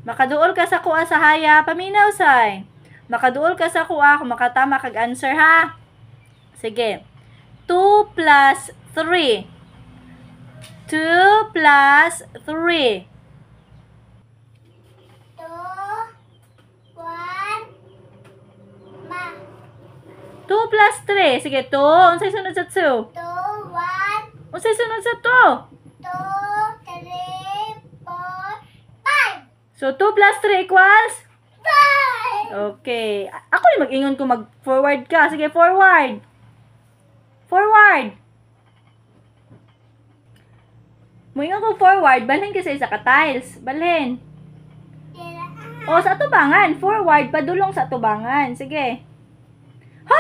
Makaduol ka sa kuha sa haya, paminaw say. Makaduol ka sa kuha kung makatama kag answer ha. Sige. 2 plus 3. 2 plus 3. 2 plus 3. Sige, 2. Unsay sunod sa 2? 2, 1, Unsay sunod sa 2, 3, 4, 5. 2? So, 2 plus 3 equals? 5. Okay. Ako yung mag-ingon kung mag-forward ka. Sige, forward. Forward. Moingon ko forward, balhin ka sa isa ka tiles. Balhin. O, sa atubangan. Forward, padulong sa atubangan. Sige. Ha?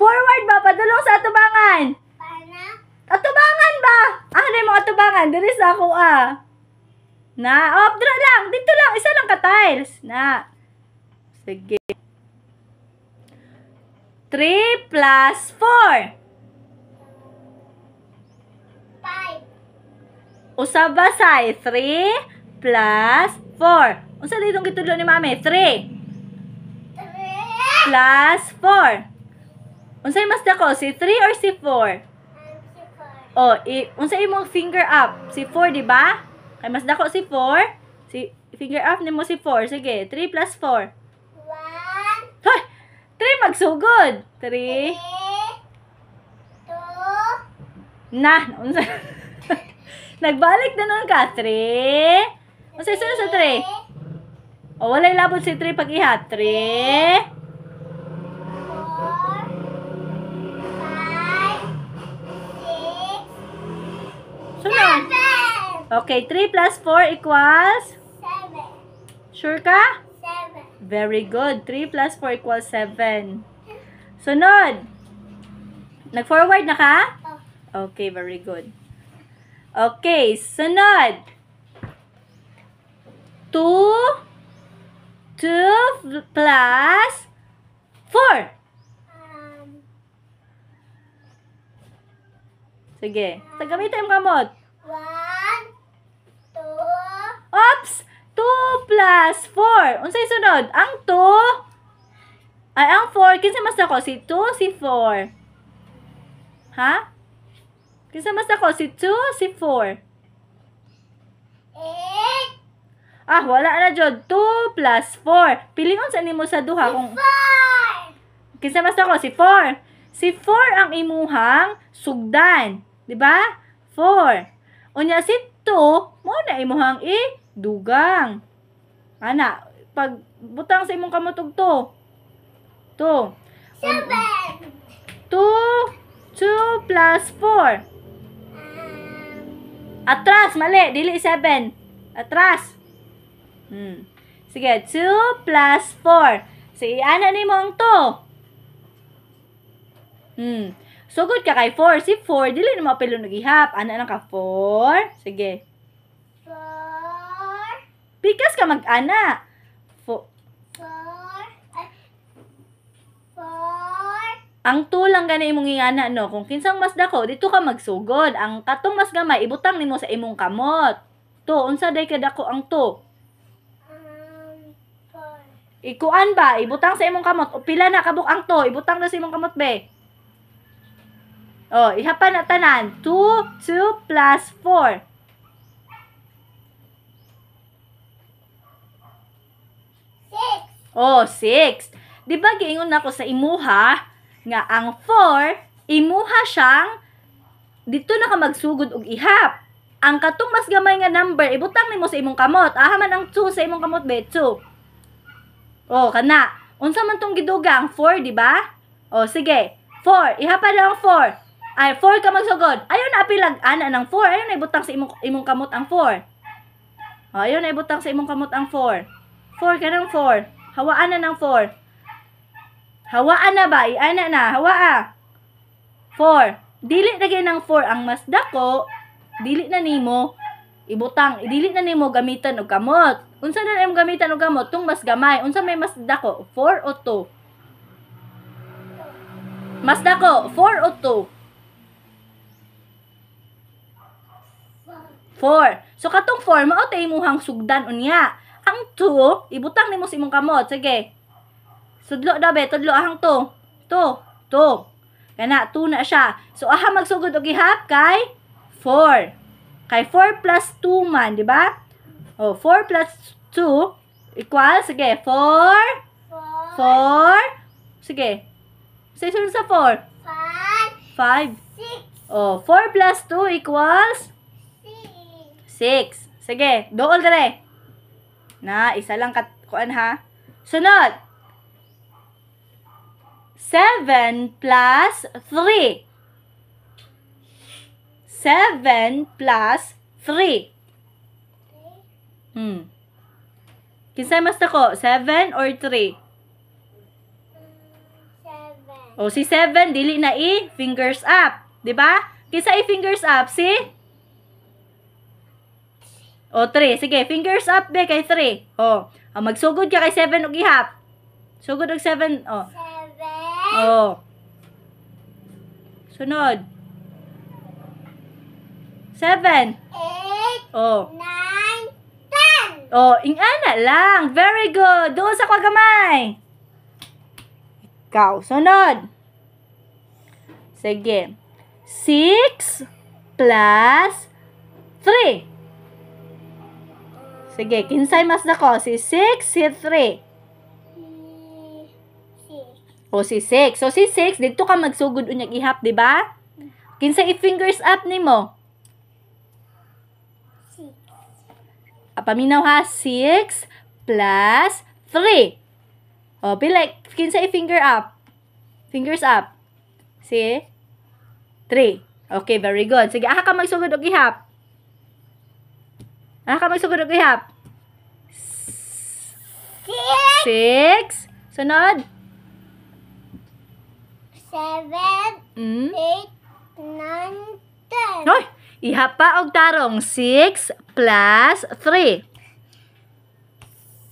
Forward ba? Padulong sa atubangan. Paano? Atubangan ba? Ano yung mga atubangan? Diri sa ako Na, dra lang. Dito lang. Isa lang ka tiles. Na. Sige. 3 plus 4. 5. Usaba say 3 plus 4. Unsa ditong gitudlo ni mami? 3 3. plus 4. Unsay mas dako? Si 3 or si 4? Oh, unsa imong finger up? Si 4, di ba? Kay mas dako si 4. Si finger up nimo si 4. Sige, 3 plus 4. 1, Hoy! 3 magsugod. 3. 3, 2, Na, unsa? Nagbalik na nun ka. 3. Unsay sunod sa 3? O, walay labot si 3 pag ihat. 3. 4, 5, 6, Sunod. 7. Okay, 3 plus 4 equals? 7. Sure ka? 7. Very good. 3 plus 4 equals 7. Sunod. Nag-forward na ka? Okay, very good. Okay, sunod. 2 plus 4. Sige. Gamitin yung kamot. 1, 2, Oops! 2 plus 4. Unsay sunod? Ang 2. Ay, ang 4. Kinsa mas ako? Si 2, si 4. Ha? Kinsa mas ako? Si 2, si 4. 8, Ah, wala na jud. 2 plus 4. Pilingon sa nimo sa duha kung 4. kinsa mas ako? Si 4. Si 4 ang imuhang sugdan. Di ba? 4. Unya si 2, mo na imuhang dugang. Ana, pag butang sa imong kamot og 2. 7. 2 plus 4. Atras, mali. Dili 7. Atras. Sige, 2 plus 4. Sige, ana ni mo ang 2. Sugod ka kay 4. Si 4, dili na mapilo nag-ihap. Ana lang ka 4. Sige. 4, Pikas ka mag-ana. 4, 4, Ang 2 lang gani imong ingana, no? Kung kinsang mas dako, dito ka magsugod. Ang katong mas gamay, ibutang nimo sa imong kamot. Unsa day ka dako ang 2? 4. Ikuan ba? Ibutang sa imong kamot. O pila na kabuk ang 2? Ibutang na sa imong kamot, be. Ihapan na tanan. 2 plus 4. 6. Di ba giingon nako sa imuha nga ang 4 imuha siyang dito na ka magsugod og ihap. Ang katong mas gamay nga number ibutang nimo sa imong kamot. Man ang 2 sa imong kamot, be. 2. Kana. Unsa man tong gidugang 4, di ba? Sige. 4. Ihapa na ang 4. Ay, 4 ka magsugod. Ayaw na apilag ana ng 4. Ayaw na ibutang sa imong kamot ang 4. Ayaw na ibutang sa imong kamot ang 4. 4 ka ng 4. Hawaan na ng 4. Hawaan na ba? Iana na. Hawaa. 4. Dili na ng 4 ang mas dako. Dili na nimo ibutang. Dili na nimo gamitan og kamot. Unsa na nimo gamitan og kamot? Tung mas gamay. Unsa may mas dako? 4 o 2? Mas dako, 4 o 2? 4. 4. So, katong 4, mao tay imuhang sugdan unya. Ang 2, ibutang nimo sa imong kamot. Sige. Sudlo dabe, tudlo ahang 2. 2. Kana, 2 na siya. So, aha magsugod og ihap kay 4. Kay 4 plus 2 man, di ba? O, 4 plus 2 equals, sige, 4. 4. Sige. Sige, sa 4. 5. 6. O, 4 plus 2 equals 6. Sige, dool dere. Na, isa lang kuan ha. Sunod. 7 plus 3. 7 plus 3. Kinsay mas dako? 7 or 3? 7. O, si 7, dili na i-fingers up. Diba? Kinsa i-fingers up? Si? O, 3. Sige, fingers up be kay 3. O, magsugod ka kay 7 og ihap. Sugod og 7. O. 7. O. Sunod. 7. 8. O. 9. 10. O, ingana lang. Very good. Doon sa kwagamay. Ikaw. Sunod. Sige. 6 plus 3. Sige, kinsay mas dako? Si 6, si 3. 6. O si 6. So si 6, dito ka magsugod unyag ihap, di ba? Kinsay i-fingers up nimo? 6. Paminaw ha, 6 plus 3. O, pila, kinsay i-finger up? Fingers up. Si 3. Okay, very good. Sige, aha ka magsugod og ihap. Aha ka magsugod og ihap. 6. Sunod. 7. 8. 9. 10. Hoy, ihap pa og tarong 6 plus 3.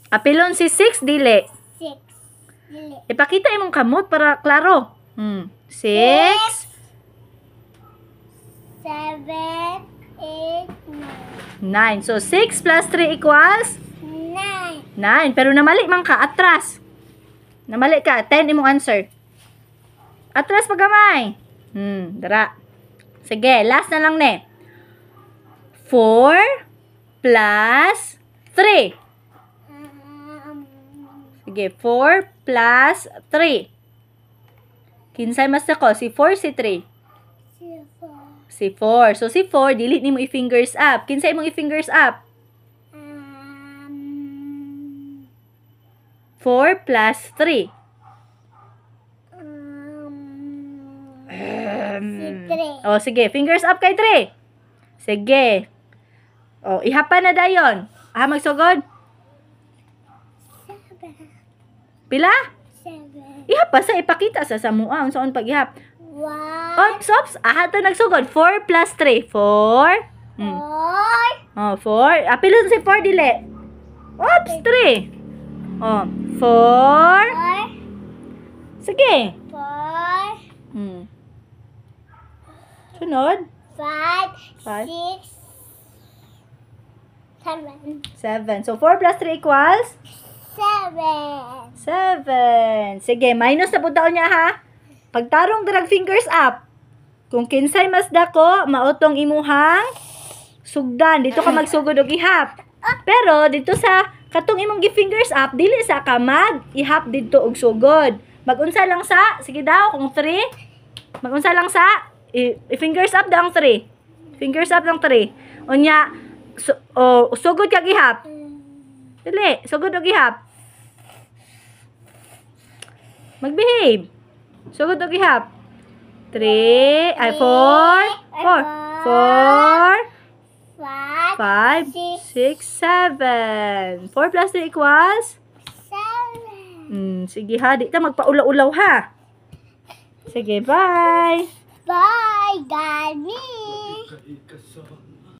Apilon si 6 dili. 6. Dili. Ipakita imong kamot para klaro. 6 7. 8. 9. 9. So 6 plus 3 equals 9. 9. Pero namali man ka atras. Namali ka, 10 imong answer. Atras pagamay. Dara. Sige, last na lang ne. 4 plus 3. Sige, 4 plus 3. Kinsay mas ako? Si 4, si 3? Si 4. So, si 4, dili ni mo i-fingers up. Kinsay mong i-fingers up? 4 plus 3. Si 3. O, sige. Fingers up kay 3. Sige. O, ihapa na dayon. Magsugod? 7. Pila? 7. Ihapa sa ipakita sa samuang. Saan pag-ihap? 1. Ops. To nagsugod. 4 plus 3. 4. 4. Oh, 4. Apilon si 4 dili. Ops, 3. Oh, 4. 4. Sige. 4. Sunod. 5. 5. 6. 7. 7. So, 4 plus 3 equals? 7. 7. Sige, minus na puntaon niya ha. Pagtarong drag fingers up. Kung kinsay mas dako, mautong imuhang sugdan. Dito ka magsugod og ihap. Pero, dito sa katong imong gi-fingers up, dili sa ka mag-ihap dito og sugod. Magunsa lang sa, sige daw, kung 3. Magunsa lang sa, i-fingers up daw ang 3. Fingers up ng 3. Unya, sugod kag ihap. Dili, sugod og ihap. Magbehave. Sugod og ihap. 3, 4, 5, 6, 7. 4 plus 3 equals? 7. Sige ha, di ta magpaulaw-ulaw ha. Sige, bye. Bye, Daddy.